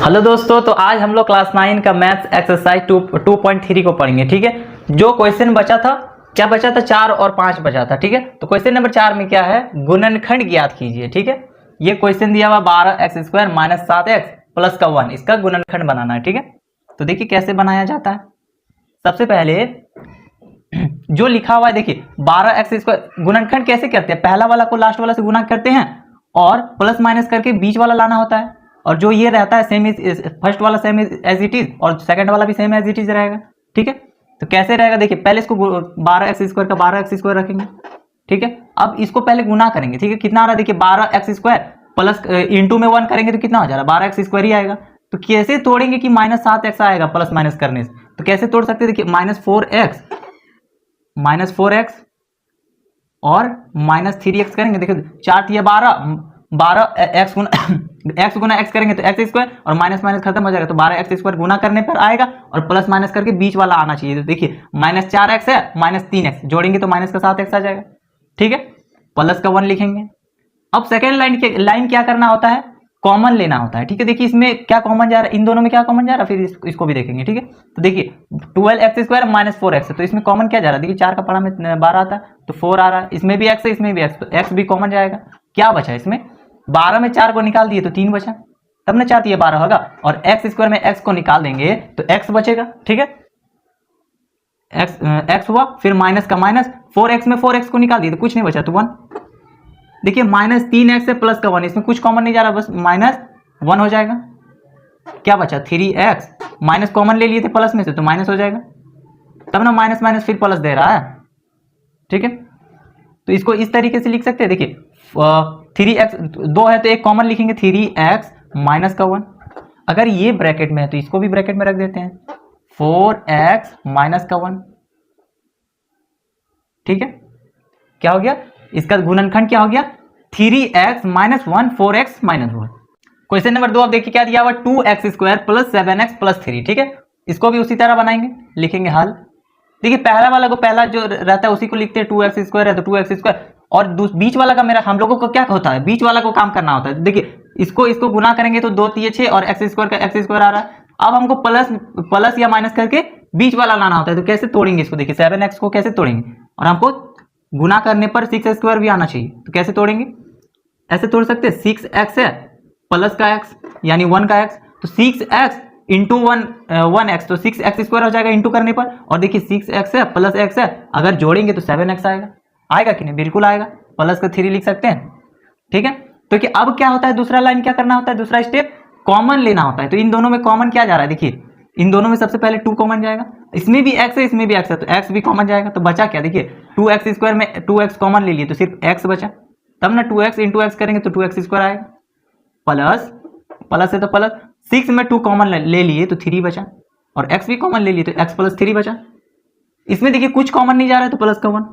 Hello दोस्तों, तो आज हम लोग क्लास 9 का मैथ्स एक्सरसाइज 2.3 को पढ़ेंगे। ठीक है, जो क्वेश्चन बचा था, क्या बचा था, 4 और 5 बचा था। ठीक है, तो क्वेश्चन नंबर 4 में क्या है, गुणनखंड ज्ञात कीजिए। ठीक है, ये क्वेश्चन दिया हुआ 12x² - 7x प्लस का 1, इसका गुणनखंड बनाना है। ठीक है, तो देखिए कैसे बनाया जाता है। सबसे पहले जो लिखा हुआ है, देखिए 12x² गुणनखंड कैसे करते हैं, पहला वाला को लास्ट वाला से गुणा करते हैं और प्लस माइनस करके बीच वाला लाना होता है। और जो ये रहता है सेम इज, फर्स्ट वाला सेम एज इट इज और सेकंड वाला भी सेम एज इट इज रहेगा। ठीक है, तो कैसे रहेगा, देखिए पहले इसको 12x² का 12x² रखेंगे। ठीक है, अब इसको पहले गुना करेंगे। ठीक है, कितना आ रहा है, देखिए 12x² प्लस इंटू में 1 करेंगे तो कितना हो जा रहा है, 12x² ही आएगा। तो कैसे तोड़ेंगे कि -7x आएगा प्लस माइनस करने से, तो कैसे तोड़ सकते हैं, देखिए -4x और -3x करेंगे। देखिए 4 या 12 x गुना x करेंगे तो x² और माइनस माइनस खत्म हो जाएगा, तो 12x² गुना करने पर आएगा और प्लस माइनस करके बीच वाला आना चाहिए। तो देखिए -4x है -3x जोड़ेंगे तो माइनस का 7x आ जाएगा। ठीक है, प्लस का 1 लिखेंगे। अब सेकेंड लाइन क्या करना होता है, कॉमन लेना होता है। ठीक है, देखिए इसमें क्या कॉमन जा रहा है, इन दोनों में क्या कॉमन जा रहा है, फिर इसको भी देखेंगे। ठीक है, तो देखिए 12x² - 4x, तो इसमें कॉमन क्या जा रहा है, देखिए 4 का पढ़ा में 12 आता है तो 4 आ रहा है, इसमें भी x है इसमें भी x, तो x भी कॉमन जाएगा। क्या बचा इसमें, 12 में 4 को निकाल दिए तो 3 बचा, तब ना 4 12 होगा, और x² में x को निकाल देंगे तो x बचेगा। ठीक है, x हुआ, फिर माइनस का माइनस, 4x में 4x को निकाल दिए तो कुछ नहीं बचा तो 1। देखिए -3x है प्लस का 1, इसमें कुछ कॉमन नहीं जा रहा, बस -1 हो जाएगा। क्या बचा 3x, माइनस कॉमन ले लिए थे प्लस में से तो माइनस हो जाएगा, तब ना माइनस माइनस फिर प्लस दे रहा है। ठीक है, तो इसको इस तरीके से लिख सकते हैं। देखिए 3x 2 है तो एक कॉमन लिखेंगे, 3x माइनस का 1। अगर ये ब्रैकेट में है तो इसको भी ब्रैकेट में रख देते हैं, 4x माइनस का 1। ठीक है, क्या हो गया, इसका गुणनखंड क्या हो गया, 3x - 1 4x - 1। क्वेश्चन नंबर 2 अब देखिए क्या दिया हुआ, 2x² + 7x + 3। ठीक है, इसको भी उसी तरह बनाएंगे, लिखेंगे हल। देखिए पहला वाला को पहला जो रहता है उसी को लिखते हैं, 2x² है तो 2x², और बीच वाला का मेरा हम लोगों को क्या होता है, बीच वाला को काम करना होता है। देखिए इसको गुना करेंगे तो 2 3 6 और x² का x² आ रहा है। अब हमको प्लस या माइनस करके बीच वाला लाना होता है, तो कैसे तोड़ेंगे इसको, देखिए 7x को कैसे तोड़ेंगे, और हमको गुना करने पर 6x² भी आना चाहिए, तो कैसे तोड़ेंगे, ऐसे तोड़ सकते हैं, 6x है प्लस का x यानी 1 का x, तो 6x इंटू 1x तो 6x² हो जाएगा इंटू करने पर, और देखिए 6x है प्लस x है, अगर जोड़ेंगे तो 7x आएगा कि नहीं, बिल्कुल आएगा, प्लस का 3 लिख सकते हैं। ठीक है, तो कि अब क्या होता है, दूसरा लाइन क्या करना होता है, दूसरा स्टेप कॉमन लेना होता है। तो इन दोनों में कॉमन क्या जा रहा है, देखिए इन दोनों में सबसे पहले 2 कॉमन जाएगा, इसमें भी x है इसमें भी x है तो x भी कॉमन जाएगा, तो बचा क्या, देखिए 2x² में 2x कॉमन ले लिए तो सिर्फ x बचा, तब ना 2x इंटू x करेंगे तो 2x² आएगा, प्लस है तो प्लस, 6 में 2 कॉमन ले लिए तो 3 बचा, और x भी कॉमन ले लिए तो x + 3 बचा। इसमें देखिए कुछ कॉमन नहीं जा रहा है तो प्लस का 1,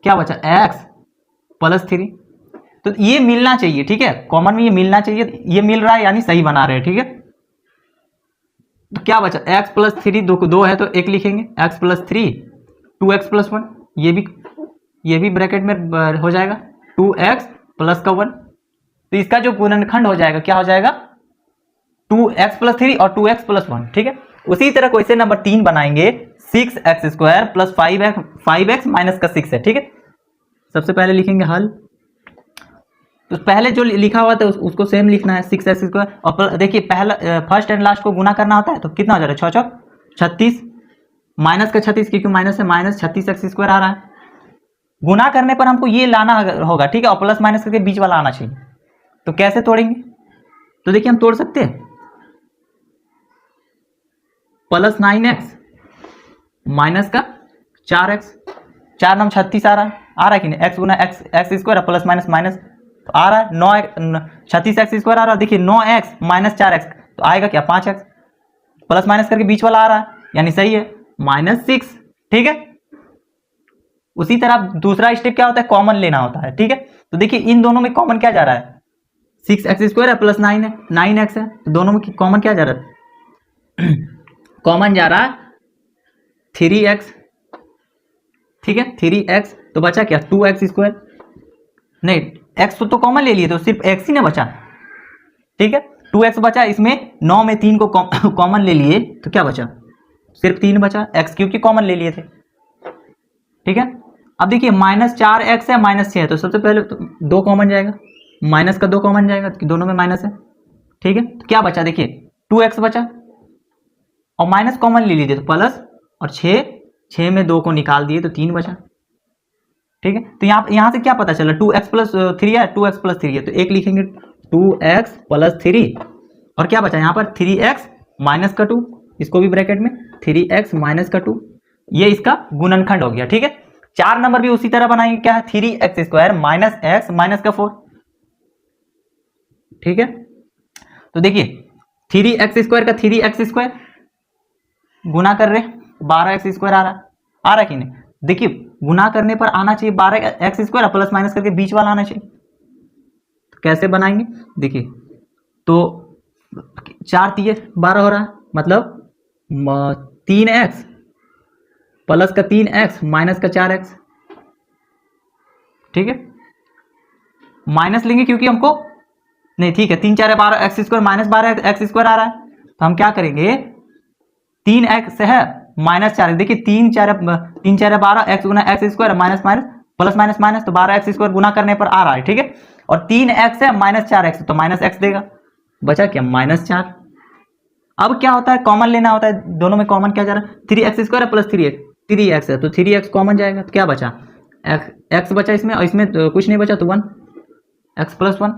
क्या बचा x + 3, तो ये मिलना चाहिए। ठीक है, कॉमन में ये मिलना चाहिए, ये मिल रहा है यानी सही बना रहे हैं। ठीक है, तो क्या बचा, x + 3, 2 है तो 1 लिखेंगे, x + 3 2x + 1, ये भी ब्रैकेट में हो जाएगा, 2x प्लस का 1, तो इसका जो गुणनखंड हो जाएगा क्या हो जाएगा, 2x + 3 और 2x + 1। ठीक है, उसी तरह क्वेश्चन नंबर 3 बनाएंगे, 6x² + 5x माइनस का 6 है। ठीक है, सबसे पहले लिखेंगे हल, तो पहले जो लिखा हुआ था उसको सेम लिखना है, 6x², और देखिए पहला फर्स्ट एंड लास्ट को गुना करना होता है, तो कितना हो जा रहा है, 6 6 36, माइनस का 36 क्योंकि माइनस है, -36x² आ रहा है। गुना करने पर हमको ये लाना होगा। ठीक है, और प्लस माइनस करके बीच वाला आना चाहिए, तो कैसे तोड़ेंगे, तो देखिए हम तोड़ सकते हैं, +9x माइनस का 4x, 4 9 36 आ रहा है कि नहीं, x गुना x² प्लस माइनस माइनस तो आ रहा है 36x² आ रहा है। देखिए 9x - 4x तो आएगा क्या, 5x, प्लस माइनस करके बीच वाला आ रहा है यानी सही है, -6। ठीक है, उसी तरह दूसरा स्टेप क्या होता है, कॉमन लेना होता है। ठीक है, तो देखिए इन दोनों में कॉमन क्या जा रहा है, 6x² है प्लस 9 है, 9x है, तो दोनों में कॉमन क्या जा रहा है कॉमन जा रहा है 3x। ठीक है, 3x, तो बचा क्या, 2x², नहीं x तो कॉमन ले लिए तो सिर्फ x ही ना बचा। ठीक है, 2x बचा, इसमें 9 में 3 को कॉमन ले लिए तो क्या बचा, सिर्फ 3 बचा, एक्स क्यूब की कॉमन ले लिए थे, ठीक है। अब देखिए -4x है -6 है, तो सबसे पहले तो 2 कॉमन जाएगा, माइनस का 2 कॉमन जाएगा, दोनों में माइनस है, ठीक है। तो क्या बचा देखिए 2x बचा और माइनस कॉमन ले लीजिए तो प्लस, और 6 में 2 को निकाल दिए तो 3 बचा, ठीक है। तो यहाँ से क्या पता चला 2x प्लस 3 है, 2x प्लस 3 है, तो एक लिखेंगे 2x प्लस 3 और क्या बचा यहाँ पर 3x माइनस का 2, इसको भी ब्रैकेट में 3x माइनस का 2, ये इसका गुणनखंड हो गया, ठीक है। 4 नंबर भी उसी तरह बनाएंगे, क्या है 3x square minus x minus का 4, ठीक है। तो देखिए 3x स्क्वायर का 3x स्क्वायर गुना कर रहे 12x स्क्वायर आ रहा कि नहीं, देखिए गुना करने पर आना चाहिए 12x स्क्वायर, प्लस माइनस करके बीच वाला आना चाहिए, तो कैसे बनाएंगे देखिए, तो 4 3 12 हो रहा है, मतलब 3x प्लस का 3x माइनस का 4x, ठीक है। माइनस लेंगे क्योंकि हमको नहीं, ठीक है 3 4 12 X square minus 12 X square आ रहा है, तो हम क्या करेंगे 3x है माइनस 4, देखिए 3 4 12 एक्स गुना X square minus minus plus minus minus, तो 12 एक्स स्क्वायर गुना करने पर आ रहा है, ठीक है। और 3x है माइनस 4x, तो माइनस x देगा, बचा क्या -4। अब क्या होता है कॉमन लेना होता है, दोनों में कॉमन क्या जा रहा है 3x स्क्वायर प्लस 3x है, तो 3x कॉमन जाएगा, तो क्या बचा x बचा इसमें, और इसमें तो कुछ नहीं बचा, तो 1 x प्लस 1,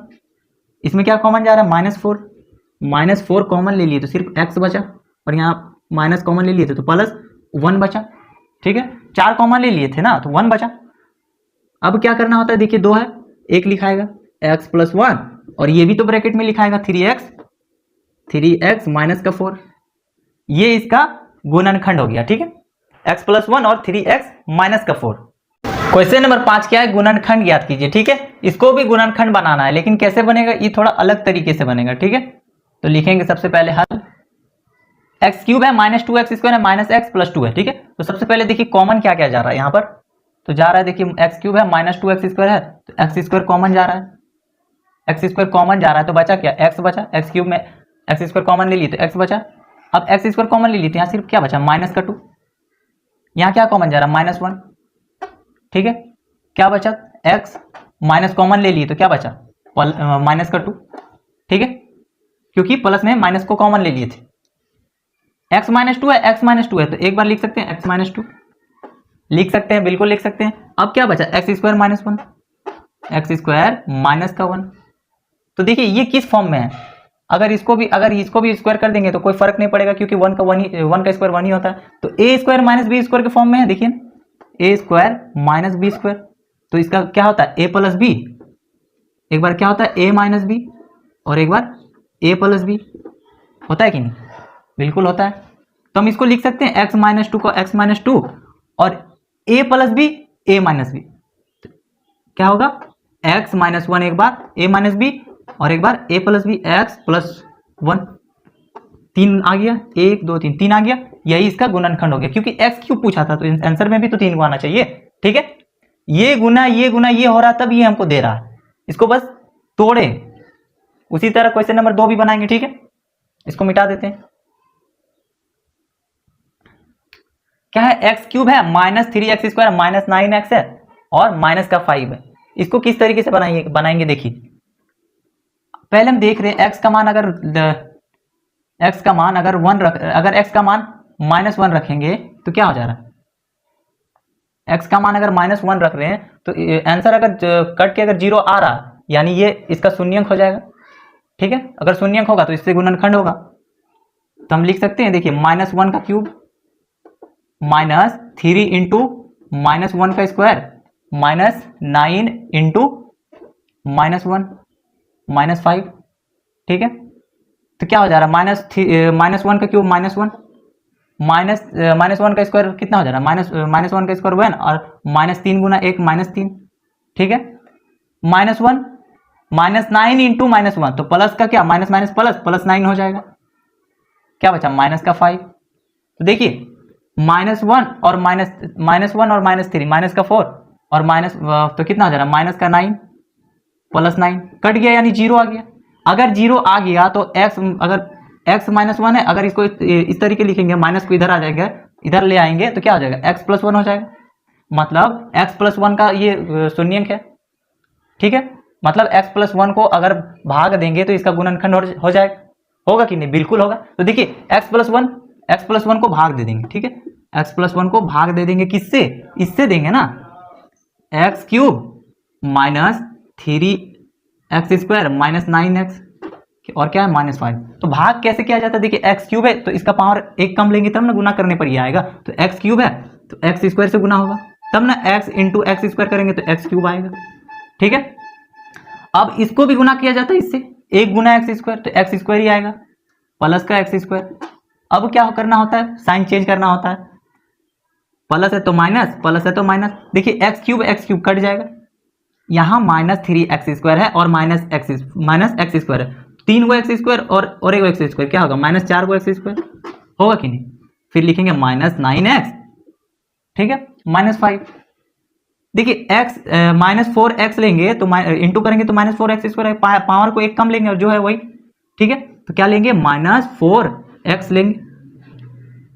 इसमें क्या कॉमन जा रहा है -4 कॉमन ले लिए तो सिर्फ x बचा, और यहाँ माइनस कॉमन ले लिए थे तो प्लस 1 बचा, ठीक है। 4 कॉमन ले लिए थे ना, तो 1 बचा। अब क्या करना होता है देखिए 2 है, एक लिखाएगा x प्लस 1 और ये भी तो ब्रैकेट में लिखाएगा 3x माइनस का 4, ये इसका गुणनखंड हो गया, ठीक है, x प्लस 1 और 3x माइनस का 4। क्वेश्चन नंबर 5 क्या है, गुणनखंड ज्ञात कीजिए, ठीक है। इसको भी गुणनखंड बनाना है, लेकिन कैसे बनेगा ये थोड़ा अलग तरीके से बनेगा, ठीक है। तो लिखेंगे सबसे पहले हल, एक्स क्यूब है -2x स्क्वायर है माइनस एक्स प्लस 2 है, ठीक है। तो सबसे पहले देखिए कॉमन क्या क्या जा रहा है यहाँ पर, तो जा रहा है देखिए एक्स क्यूब है -2x स्क्वायर है, तो एक्स स्क्वायर कॉमन जा रहा है, एक्स स्क्वायर कॉमन जा रहा है, तो बचा क्या एक्स बचा, एक्स क्यूब में एक्स स्क्वायर कॉमन ले लिए तो एक्स बचा। अब एक्स स्क्वायर कॉमन ले लिए तो यहाँ सिर्फ क्या बचा माइनस का 2, यहाँ क्या कॉमन जा रहा है -1, ठीक है। क्या बचा एक्स माइनस कॉमन ले लिए तो क्या बचा माइनस का 2, ठीक है, क्योंकि प्लस में माइनस को कॉमन ले लिए थे। x -2 है, x -2 है, तो एक बार लिख सकते हैं x -2 लिख सकते हैं, बिल्कुल लिख सकते हैं। अब क्या बचा x square -1, x square minus का 1, तो देखिए ये किस फॉर्म में है, अगर इसको भी स्क्वायर कर देंगे तो कोई फर्क नहीं पड़ेगा, क्योंकि 1 का स्क्वायर 1 ही होता है, तो a square minus b square के फॉर्म में है, देखिए a square minus b square, तो इसका क्या होता है a प्लस बी, एक बार क्या होता है a माइनस बी और एक बार a प्लस बी, होता है कि नहीं, बिल्कुल होता है। तो हम इसको लिख सकते हैं x -2 को x -2 और a plus b a minus b, क्या होगा x -1 एक बार a माइनस बी और एक बार a plus b x plus 1, 3 आ गया, 1 2 3 3 आ गया, यही इसका गुणनखंड हो गया, क्योंकि x क्यों पूछा था तो आंसर में भी तो 3 को आना चाहिए, ठीक है। ये गुना ये हो रहा तब ये हमको दे रहा है, इसको बस तोड़े। उसी तरह क्वेश्चन नंबर 2 भी बनाएंगे, ठीक है, इसको मिटा देते हैं। क्या है एक्स क्यूब है -3x स्क्वायर -9x है और माइनस का 5 है, इसको किस तरीके से बनाएंगे देखिए, पहले हम देख रहे हैं x का मान अगर x का मान अगर -1 रखेंगे तो क्या हो जा रहा है, x का मान अगर -1 रख रहे हैं तो आंसर अगर कट के अगर 0 आ रहा यानी ये इसका शून्यंक हो जाएगा, ठीक है। अगर शून्यंक होगा तो इससे गुणनखंड होगा, तो हम लिख सकते हैं देखिए -1 का क्यूब -3 इंटू -1 का स्क्वायर -9 इंटू -1 -5, ठीक है। तो क्या हो जा रहा है -1 का क्यूब -1 -1 का स्क्वायर कितना हो जा रहा है -1 का स्क्वायर 1 और -3 गुना 1 -3, ठीक है। -1 -9 इंटू -1, तो प्लस का क्या माइनस माइनस प्लस 9 हो जाएगा, क्या बचा माइनस का 5, तो देखिए -1 और -3 माइनस का 4 और माइनस तो कितना हो जा रहा है -9 +9 कट गया यानी 0 आ गया। अगर 0 आ गया तो x, अगर x -1 है, अगर इसको इस तरीके लिखेंगे, माइनस को इधर आ जाएगा, इधर ले आएंगे तो क्या हो जाएगा, x + 1 हो जाएगा। मतलब x + 1 का ये शून्यंक है, ठीक है। मतलब x + 1 को अगर भाग देंगे तो इसका गुणनखंड हो जाएगा, होगा कि नहीं, बिल्कुल होगा। तो देखिए x + 1 को भाग दे देंगे, ठीक है, x + 1 को भाग दे देंगे किससे, इससे देंगे ना, x³ - 3x² - 9x और क्या है -5। तो भाग कैसे किया जाता है, देखिए x³ है तो इसका पावर एक कम लेंगे तब ना गुना करने पर ये आएगा। तो x³ है तो x² से गुना होगा, तब ना x × x² करेंगे तो x³ आएगा, ठीक है। अब इसको भी गुना किया जाता है इससे, 1 × x² तो x² ही आएगा प्लस का x²। अब क्या करना होता है, साइन चेंज करना होता है, प्लस है तो माइनस, प्लस है तो माइनस। देखिए x³ कट जाएगा, यहाँ -3x² है और -x² है, 3 को x² और 1 को x², क्या होगा, -4 को x² होगा कि नहीं। फिर लिखेंगे -9x, ठीक है, -5। देखिए x -4x लेंगे तो इंटू करेंगे तो -4x² पावर को एक कम लेंगे और जो है वही, ठीक है। तो क्या लेंगे, -4x लेंगे,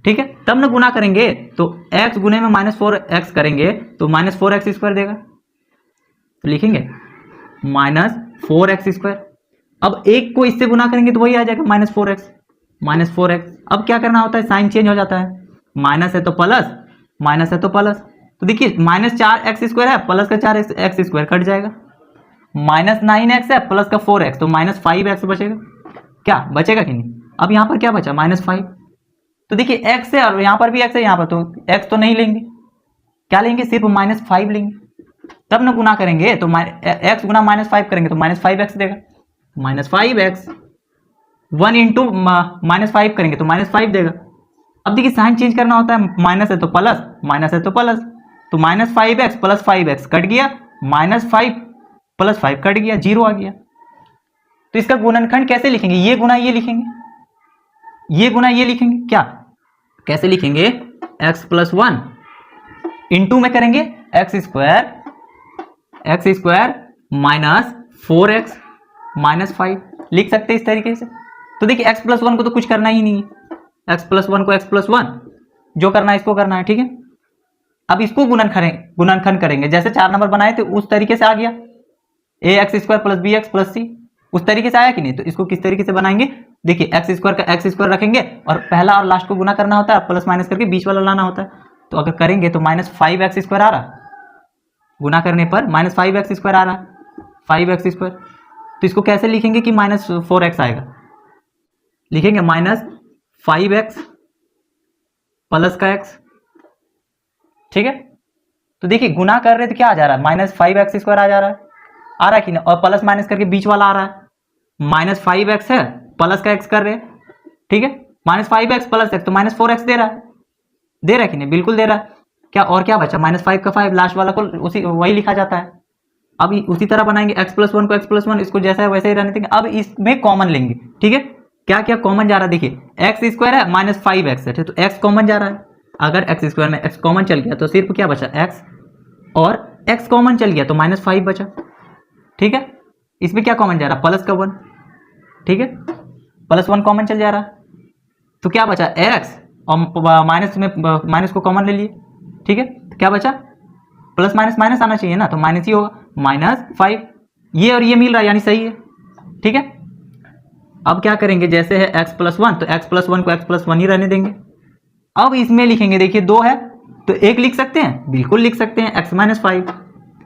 ठीक है। तब ना गुना करेंगे तो x गुने में -4x करेंगे तो -4x² देगा, तो लिखेंगे -4x²। अब एक को इससे गुना करेंगे तो वही आ जाएगा -4x। अब क्या करना होता है, साइन चेंज हो जाता है, माइनस है तो प्लस, माइनस है तो प्लस। तो देखिए -4x² है, प्लस का 4x² कट जाएगा, -9x है प्लस का 4x तो -5x बचेगा, क्या बचेगा कि नहीं। अब यहाँ पर क्या बचा, -5। तो देखिए x है और यहाँ पर भी x है, यहाँ पर तो x तो नहीं लेंगे, क्या लेंगे, सिर्फ -5 लेंगे। तब ना गुना करेंगे तो x गुना -5 करेंगे तो -5x देगा, -5x। 1 × -5 करेंगे तो -5 देगा। अब देखिए साइन चेंज करना होता है, माइनस है तो प्लस, माइनस है तो प्लस। तो -5x + 5x कट गया, -5 + 5 कट गया, 0 आ गया। तो इसका गुणनखंड कैसे लिखेंगे, ये गुना ये लिखेंगे, ये गुना ये लिखेंगे, क्या कैसे लिखेंगे, x + 1 इंटू में करेंगे x² -4x -5 लिख सकते हैं इस तरीके से। तो देखिए x + 1 को तो कुछ करना ही नहीं है, x + 1 को x + 1 जो करना है इसको करना है, ठीक है। अब इसको गुणनखंड करेंगे, जैसे 4 नंबर बनाए थे उस तरीके से आ गया, ax² + bx + c, उस तरीके से आया कि नहीं। तो इसको किस तरीके से बनाएंगे, देखिए x² का x² रखेंगे और पहला और लास्ट को गुना करना होता है, प्लस माइनस करके बीच वाला लाना होता है। तो अगर करेंगे तो -5x² आ रहा, गुना करने पर -5x² आ रहा, 5x²। तो इसको कैसे लिखेंगे कि -4x आएगा, लिखेंगे -5x प्लस का x, ठीक है। तो देखिए गुना कर रहे तो क्या आ जा रहा है, -5x² आ जा रहा है कि नहीं, और प्लस माइनस करके बीच वाला आ रहा है, -5x है प्लस का x कर रहे हैं, ठीक है। -5x + x तो -4x दे रहा है कि नहीं, बिल्कुल दे रहा है। क्या और क्या बचा, -5 का 5 लास्ट वाला को उसी वही लिखा जाता है। अब उसी तरह बनाएंगे, x + 1 को x + 1 इसको जैसा है वैसे ही रहने देंगे। अब इसमें कॉमन लेंगे, ठीक है। क्या क्या कॉमन जा रहा है, देखिए x² है -5x है, तो x कॉमन जा रहा है। अगर x² में x कॉमन चल गया तो सिर्फ क्या बचा, x, और x कॉमन चल गया तो -5 बचा, ठीक है। इसमें क्या कॉमन जा रहा है, प्लस का 1, ठीक है, +1 कॉमन चल जा रहा है। तो क्या बचा, x, और माइनस में माइनस को कॉमन ले लिए, ठीक है। तो क्या बचा, प्लस माइनस माइनस आना चाहिए ना, तो माइनस ही होगा, -5। ये और ये मिल रहा है यानी सही है, ठीक है। अब क्या करेंगे, जैसे है x + 1 तो x + 1 को x + 1 ही रहने देंगे। अब इसमें लिखेंगे, देखिए 2 है तो 1 लिख सकते हैं, बिल्कुल लिख सकते हैं, x - 5,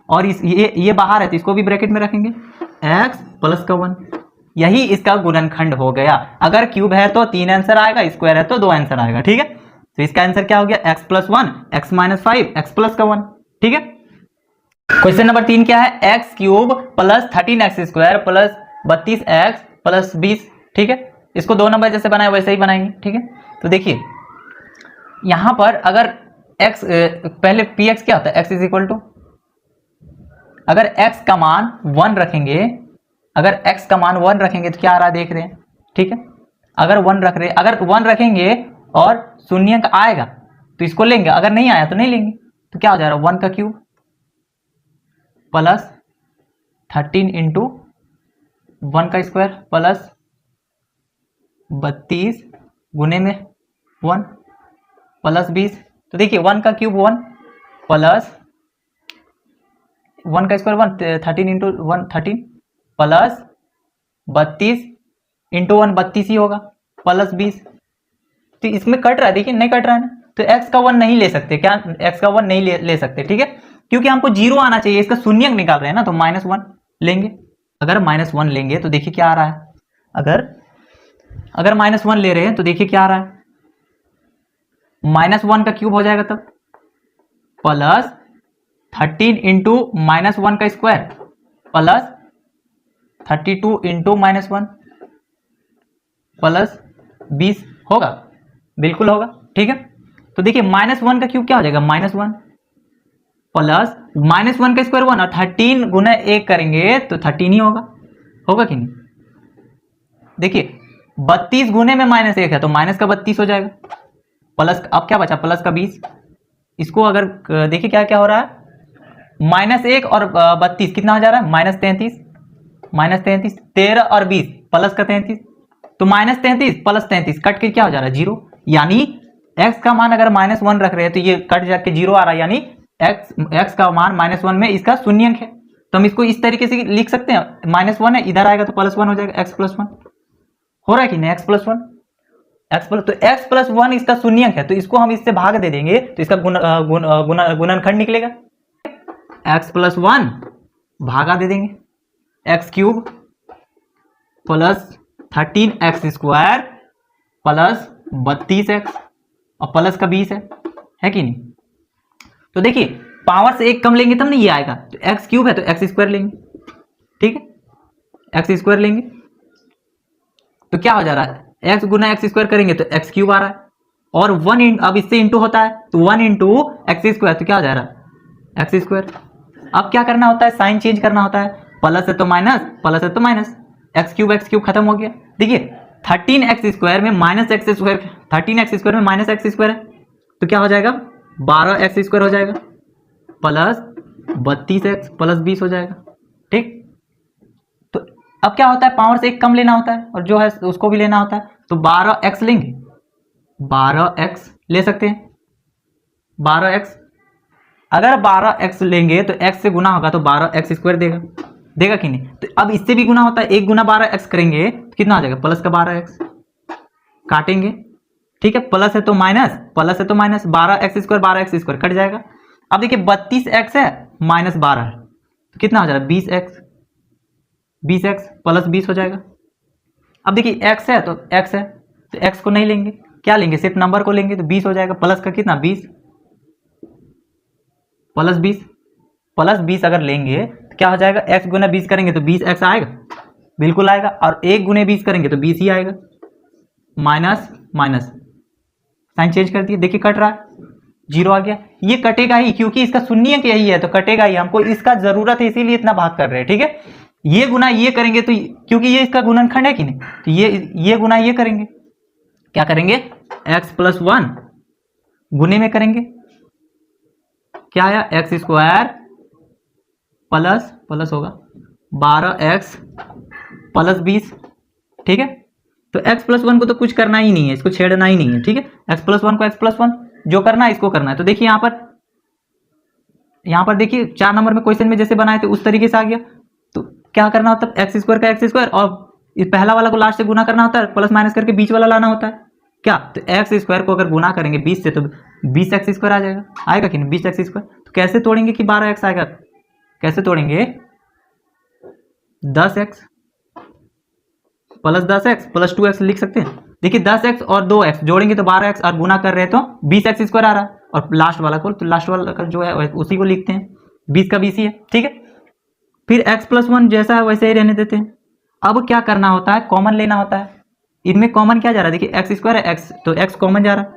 और ये बाहर है तो इसको भी ब्रैकेट में रखेंगे, x + 1। यही इसका गुणनखंड हो गया। अगर क्यूब है तो 3 आंसर आएगा, स्क्वायर है तो 2 आंसर आएगा, ठीक है। तो इसका आंसर क्या हो गया, x + 1 x - 5 x + 1, ठीक है। क्वेश्चन नंबर 3 क्या है, x³ + 13x² + 32x + 20, ठीक है। इसको 2 नंबर जैसे बनाए वैसे ही बनाएंगे, ठीक है। तो देखिए यहां पर अगर x पहले px क्या होता है, x = अगर x का मान 1 रखेंगे, अगर x का मान 1 रखेंगे तो क्या आ रहा है देख रहे हैं, ठीक है। अगर 1 रख रहे, अगर 1 रखेंगे और शून्यंक आएगा तो इसको लेंगे, अगर नहीं आया तो नहीं लेंगे। तो क्या हो जा रहा है, 1 का क्यूब + 13 × 1 का स्क्वायर प्लस 32 गुने में 1 प्लस 20। तो देखिए 1 का क्यूब 1 प्लस 1 का स्क्वायर 1, 13 इंटू 1 13 प्लस 32 इंटू 1 32 ही होगा प्लस 20। तो इसमें कट रहा है, देखिए नहीं कट रहा है ना, तो x का 1 नहीं ले सकते, क्या x का 1 नहीं ले सकते, ठीक है, क्योंकि हमको 0 आना चाहिए, इसका शून्य निकाल रहे हैं ना, तो -1 लेंगे। अगर -1 लेंगे तो देखिए क्या आ रहा है, अगर -1 ले रहे हैं तो देखिए क्या आ रहा है, -1 का क्यूब हो जाएगा तब प्लस 13 इंटू -1 का स्क्वायर प्लस 32 इंटू -1 प्लस 20 होगा, बिल्कुल होगा, ठीक है। तो देखिए -1 का क्यूब क्या हो जाएगा, -1 प्लस -1 का स्क्वायर 1 और 13 गुना 1 करेंगे तो 13 ही होगा कि नहीं। देखिए 32 गुने में -1 है तो माइनस का 32 हो जाएगा, प्लस अब क्या बचा, प्लस का 20। इसको अगर देखिए क्या क्या हो रहा है, -1 और 32 कितना हो जा रहा है, -33 13 और 20 प्लस का 33, तो -33 प्लस 33 कट के क्या हो जा रहा है, 0। यानी x का मान अगर -1 रख रहे हैं तो ये कट जाके 0 आ रहा है, यानी x का मान -1 में इसका शून्यंक है। तो हम इसको इस तरीके से लिख सकते हैं, -1 है इधर आएगा तो +1 हो जाएगा, x + 1 हो रहा है कि नहीं, x + 1 तो x + 1 इसका शून्यंक है, तो इसको हम इससे भाग दे देंगे तो इसका गुणनखंड निकलेगा, x + 1 भागा दे देंगे x³ plus 13x² plus 32x और प्लस का 20 है कि नहीं। तो देखिए पावर से 1 कम लेंगे तब नहीं ये आएगा, तो x³ है तो x² लेंगे, ठीक है, x² लेंगे तो क्या हो जा रहा है, x गुना x² करेंगे तो x³ आ रहा है, और 1 अब इससे इंटू होता है तो 1 इंटू x² तो क्या हो जा रहा है, x²। अब क्या करना होता है, साइन चेंज करना होता है, प्लस है तो माइनस, प्लस है तो माइनस, x³ खत्म हो गया। देखिए 13x² में -x², 13x² में -x² है तो क्या हो जाएगा, 12x² हो जाएगा प्लस 32x प्लस 20 हो जाएगा, ठीक। तो अब क्या होता है, पावर से 1 कम लेना होता है और जो है उसको भी लेना होता है, तो 12x लेंगे, 12x ले सकते हैं, 12x। अगर 12x लेंगे तो x से गुना होगा तो 12x² देगा कि नहीं। तो अब इससे भी गुना होता है, 1 गुना 12x करेंगे तो कितना आ जाएगा, प्लस का 12x काटेंगे, ठीक है, प्लस है तो माइनस, प्लस है तो माइनस, 12x² 12x² कट जाएगा। अब देखिए 32x है -12 है तो कितना हो जाएगा, 20x प्लस 20 हो जाएगा। अब देखिए x है तो x है तो x को नहीं लेंगे, क्या लेंगे, सिर्फ नंबर को लेंगे, तो 20 हो जाएगा, प्लस का कितना 20 प्लस 20 प्लस 20 अगर लेंगे तो क्या हो जाएगा, x गुना 20 करेंगे तो 20x आएगा, बिल्कुल आएगा, और 1 गुने 20 करेंगे तो 20 ही आएगा, माइनस माइनस साइन चेंज कर दिए, देखिए कट रहा है, 0 आ गया, ये कटेगा ही क्योंकि इसका शून्यंक यही है तो कटेगा ही, हमको इसका जरूरत है इसीलिए इतना भाग कर रहे हैं, ठीक है। ये गुना ये करेंगे तो क्योंकि ये इसका गुणनखंड है कि नहीं, तो ये गुना ये करेंगे, क्या करेंगे, x + 1 गुने में करेंगे, क्या आया, x² प्लस होगा 12x प्लस 20, ठीक है। तो x + 1 को तो कुछ करना ही नहीं है, इसको छेड़ना ही नहीं है, ठीक है, x + 1 को x + 1 जो करना है इसको करना है। तो देखिए यहाँ पर देखिए 4 नंबर में क्वेश्चन में जैसे बनाए थे उस तरीके से आ गया, तो क्या करना होता है, x² का x² और इस पहला वाला को लास्ट से गुना करना होता है, प्लस माइनस करके बीच वाला लाना होता है, क्या, तो x² को अगर गुना करेंगे 20 से तो 20x² आ जाएगा, आएगा कि नहीं, 20x²। तो कैसे तोड़ेंगे कि 12x आएगा, कैसे तोड़ेंगे, 10x plus 10x plus 2x लिख सकते हैं। देखिए 10x और 2x जोड़ेंगे तो 12x और गुना कर रहे हैं तो 20x² आ रहा है, और लास्ट वाला को, तो लास्ट वाला का जो है उसी को लिखते हैं, 20 का 20 ही है, ठीक है। फिर x + 1 जैसा है वैसे ही रहने देते हैं। अब क्या करना होता है, कॉमन लेना होता है, इनमें कॉमन क्या जा रहा है, देखिए x² है, x तो x कॉमन जा रहा है,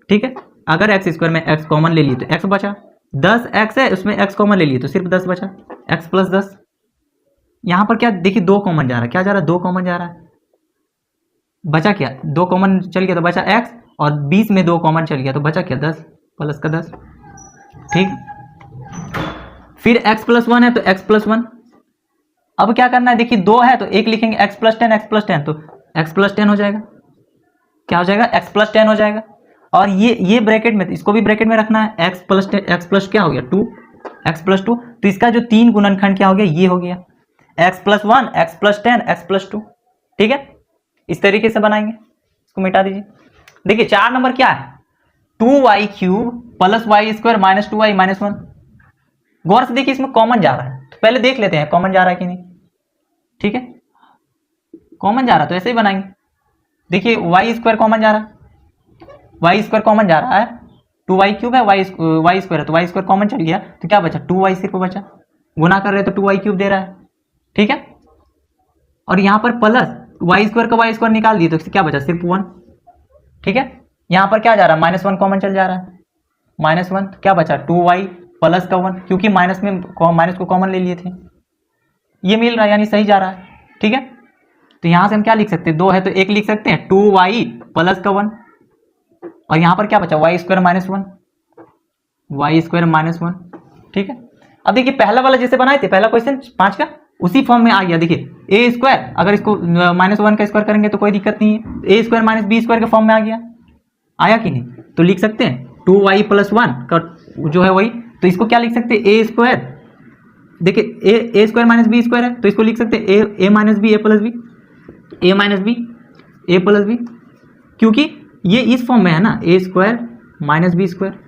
ठीक है। अगर x² में x कॉमन ले लिए तो x बचा, 10x है उसमें x कॉमन ले लिए तो सिर्फ 10 बचा, x + 10। यहाँ पर क्या देखिए 2 कॉमन जा रहा है, क्या जा रहा है, 2 कॉमन जा रहा है, बचा क्या, 2 कॉमन चल गया तो बचा x, और 20 में 2 कॉमन चल गया तो बचा क्या, 10 प्लस का 10, ठीक। फिर x + 1 है तो x + 1 अब क्या करना है, देखिए 2 है तो एक लिखेंगे x प्लस 10 तो x प्लस 10 हो जाएगा। क्या हो जाएगा, x प्लस 10 हो जाएगा। और ये ब्रैकेट में, इसको भी ब्रैकेट में रखना है, x प्लस 10, x प्लस क्या हो गया 2, x प्लस 2। तो इसका जो 3 गुणनखंड क्या हो गया, ये हो गया x plus 1, x plus 10, x plus 2। ठीक है, इस तरीके से बनाएंगे। इसको मिटा दीजिए। देखिए 4 नंबर क्या है, 2y cube plus y square minus 2y minus 1। गौर से देखिए इसमें कॉमन जा रहा है, तो पहले देख लेते हैं कॉमन जा रहा है कि नहीं। ठीक है, कॉमन जा रहा है तो ऐसे ही बनाएंगे। देखिए वाई स्क्वायर कॉमन जा रहा है, वाई स्क्वायर कॉमन जा रहा है, 2y क्यूब है, वाई स्क्वायर है तो वाई स्क्वायर कॉमन चल गया, तो क्या बचा 2y सिर्फ बचा। गुना कर रहे तो 2y क्यूब दे रहा है। ठीक है, और यहाँ पर प्लस वाई स्क्वायर का वाई स्क्वायर निकाल दिए तो क्या बचा, सिर्फ 1। ठीक है, यहाँ पर क्या जा रहा है, -1 कॉमन चल जा रहा है, -1 तो क्या बचा 2y प्लस का 1, क्योंकि माइनस को कॉमन ले लिए थे, ये मिल रहा है यानी सही जा रहा है। ठीक है, तो यहाँ से हम क्या लिख सकते हैं, 2 है तो 1 लिख सकते हैं, 2y प्लस का 1, और यहाँ पर क्या बचा y square minus 1, y square minus 1। ठीक है, अब देखिए पहला वाला जैसे बनाए थे, पहला क्वेश्चन 5 का, उसी फॉर्म में आ गया। देखिए ए स्क्वायर, अगर इसको -1 का स्क्वायर करेंगे तो कोई दिक्कत नहीं है, ए स्क्वायर माइनस बी स्क्वायर के फॉर्म में आ गया, आया कि नहीं। तो लिख सकते हैं 2y प्लस 1 का जो है वही, तो इसको क्या लिख सकते हैं, ए स्क्वायर। देखिए ए स्क्वायर माइनस बी स्क्वायर है तो इसको लिख सकते हैं ए माइनस बी, ए प्लस बी, ए माइनस बी, ए प्लस बी, क्योंकि ये इस फॉर्म में है ना, ए स्क्वायर माइनस बी स्क्वायर।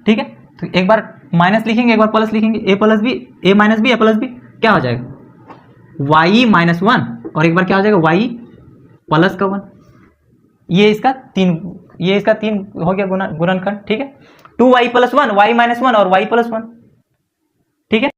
ठीक है, तो एक बार माइनस लिखेंगे, एक बार प्लस लिखेंगे, ए प्लस बी, ए माइनस बी, ए प्लस बी, क्या हो जाएगा वाई माइनस 1, और एक बार क्या हो जाएगा वाई प्लस का 1। ये इसका 3 हो गया गुणनखंड। ठीक है, 2y प्लस 1, वाई माइनस 1 और वाई प्लस 1। ठीक है।